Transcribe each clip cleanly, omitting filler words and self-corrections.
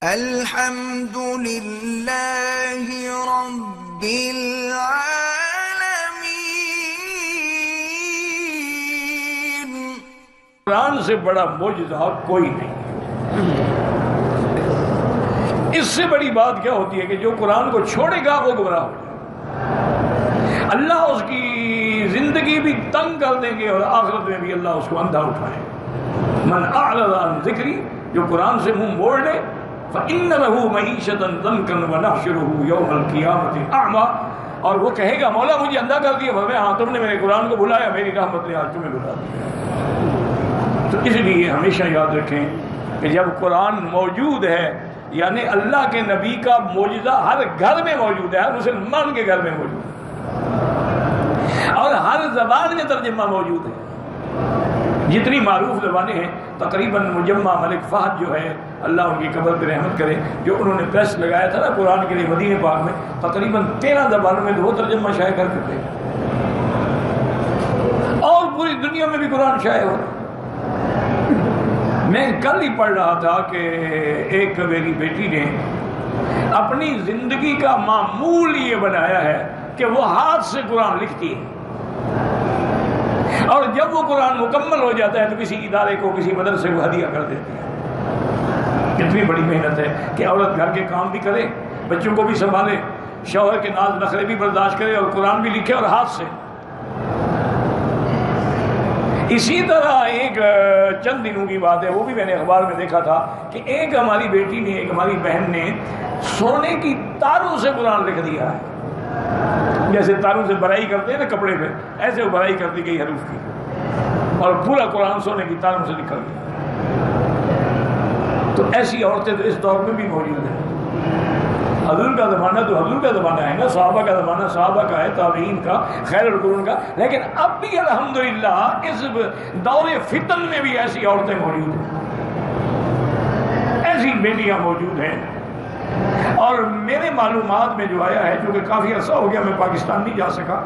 الحمد للہ رب العالمین۔ قرآن سے بڑا معجزہ کوئی نہیں۔ اس سے بڑی بات کیا ہوتی ہے کہ جو قرآن کو چھوڑے گا وہ گمراہ ہو جائے، اللہ اس کی زندگی بھی تنگ کر دیں گے اور آخرت میں بھی اللہ اس کو اندھا اٹھائے۔ من اعرض عن ذکری، جو قرآن سے منہ موڑ لے، فإن له معیشۃ ضنکا ونحشرہ یوم القیامۃ اعمی، اور وہ کہے گا مولا مجھے اندھا کر دیا۔ فرمایا ہاں تم نے میرے قرآن کو بلایا، میری رحمت نے آج تمہیں بلا دیا۔ تو اس لیے ہمیشہ یاد رکھیں کہ جب قرآن موجود ہے، یعنی اللہ کے نبی کا معجزہ ہر گھر میں موجود ہے، ہر مسلمان کے گھر میں موجود ہے، اور ہر زبان میں ترجمہ موجود ہے۔ جتنی معروف زبانیں ہیں تقریباً مجمع ملک فہد جو ہے، اللہ ان کی قبر پہ رحمت کرے، جو انہوں نے پریس لگایا تھا نا قرآن کے لیے مدینہ پاک میں، تقریباً 13 زبانوں میں وہ ترجمہ شائع کر کے تھے، اور پوری دنیا میں بھی قرآن شائع ہو رہا ہے۔ میں کل ہی پڑھ رہا تھا کہ ایک میری بیٹی نے اپنی زندگی کا معمول یہ بنایا ہے کہ وہ ہاتھ سے قرآن لکھتی ہے، اور جب وہ قرآن مکمل ہو جاتا ہے تو کسی ادارے کو، کسی مدرسے کو ہدیہ کر دیتی ہے۔ کتنی بڑی محنت ہے کہ عورت گھر کے کام بھی کرے، بچوں کو بھی سنبھالے، شوہر کے ناز نخرے بھی برداشت کرے، اور قرآن بھی لکھے، اور ہاتھ سے۔ اسی طرح ایک چند دنوں کی بات ہے، وہ بھی میں نے اخبار میں دیکھا تھا کہ ایک ہماری بیٹی نے، ایک ہماری بہن نے سونے کی تاروں سے قرآن لکھ دیا ہے، جیسے تاروں سے برائی کرتے ہیں نا کپڑے پہ، ایسے وہ برائی کر دی گئی حروف کی، اور پورا قرآن سونے کی تاروں سے لکھا گیا۔ تو ایسی عورتیں تو اس دور میں بھی موجود ہیں۔ حضور کا زمانہ تو حضور کا زمانہ ہے نا، صحابہ کا زمانہ صحابہ کا ہے، تابعین کا، خیر القرون کا، لیکن اب بھی الحمدللہ اس دور فتن میں بھی ایسی عورتیں موجود ہیں، ایسی بیٹیاں موجود ہیں۔ اور میرے معلومات میں جو آیا ہے، چونکہ کافی عرصہ ہو گیا میں پاکستان نہیں جا سکا،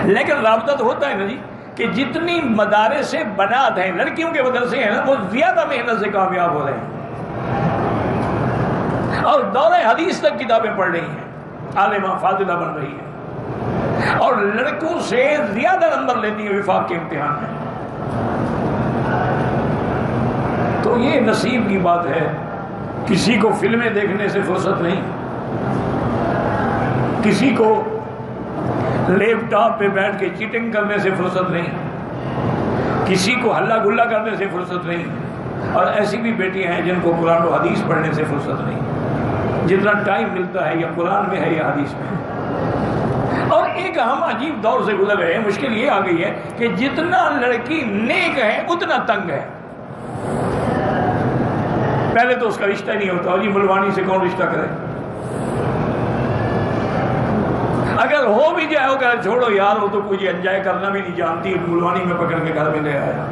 لیکن رابطہ تو ہوتا ہے نا جی، کہ جتنی مدارس بنات ہیں، لڑکیوں کے مدرسے ہیں نا، وہ زیادہ محنت سے کامیاب ہو رہے ہیں، اور دور حدیث تک کتابیں پڑھ رہی ہیں، عالمہ فاضلہ بن رہی ہیں، اور لڑکوں سے زیادہ نمبر لیتی ہیں وفاق کے امتحان میں۔ تو یہ نصیب کی بات ہے۔ کسی کو فلمیں دیکھنے سے فرصت نہیں، کسی کو لیپ ٹاپ پہ بیٹھ کے چیٹنگ کرنے سے فرصت نہیں، کسی کو ہلا گلا کرنے سے فرصت نہیں، اور ایسی بھی بیٹیاں ہیں جن کو قرآن و حدیث پڑھنے سے فرصت نہیں۔ جتنا ٹائم ملتا ہے یا قرآن میں ہے یا حدیث میں ہے۔ اور ایک ہم عجیب دور سے گزر رہے ہیں، مشکل یہ آ گئی ہے کہ جتنا لڑکی نیک ہے اتنا تنگ ہے۔ پہلے تو اس کا رشتہ ہی نہیں ہوتا، اور جی ملوانی سے کون رشتہ کرے، اگر ہو بھی جائے ہو کہ چھوڑو یار، وہ تو مجھے انجوائے کرنا بھی نہیں جانتی، ملوانی میں پکڑ کے گھر میں لے آیا،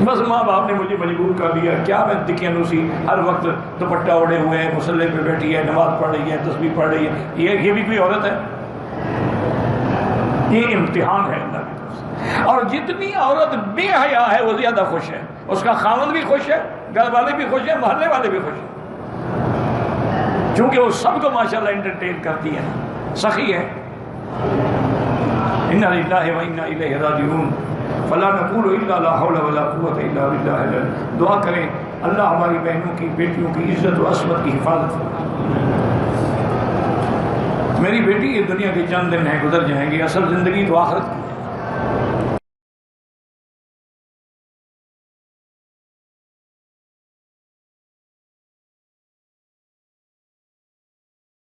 بس ماں باپ نے مجھے مجبور کر دیا، کیا میں دکھیانوسی ہر وقت دوپٹہ اوڑھے ہوئے ہیں، مصلی پہ بیٹھی ہے، نماز پڑھ رہی ہے، تسبیح پڑھ رہی ہے، یہ بھی کوئی عورت ہے؟ یہ امتحان ہے اللہ کی طرف سے۔ اور جتنی عورت بے حیا ہے وہ زیادہ خوش ہے، اس کا خاوند بھی خوش ہے، گھر والے بھی خوش ہیں، محلے والے بھی خوش ہیں، کیونکہ وہ سب کو ماشاءاللہ انٹرٹین کرتی ہے، سخی ہے۔ انا للہ و انا الیہ راجعون، فلا نقول الا لا حول ولا قوت الا باللہ۔ دعا کریں اللہ ہماری بہنوں کی، بیٹیوں کی عزت و عصمت کی حفاظت فرمائے۔ میری بیٹی یہ دنیا کے چند دن ہیں، گزر جائیں گے، اصل زندگی تو آخرت کی ہے۔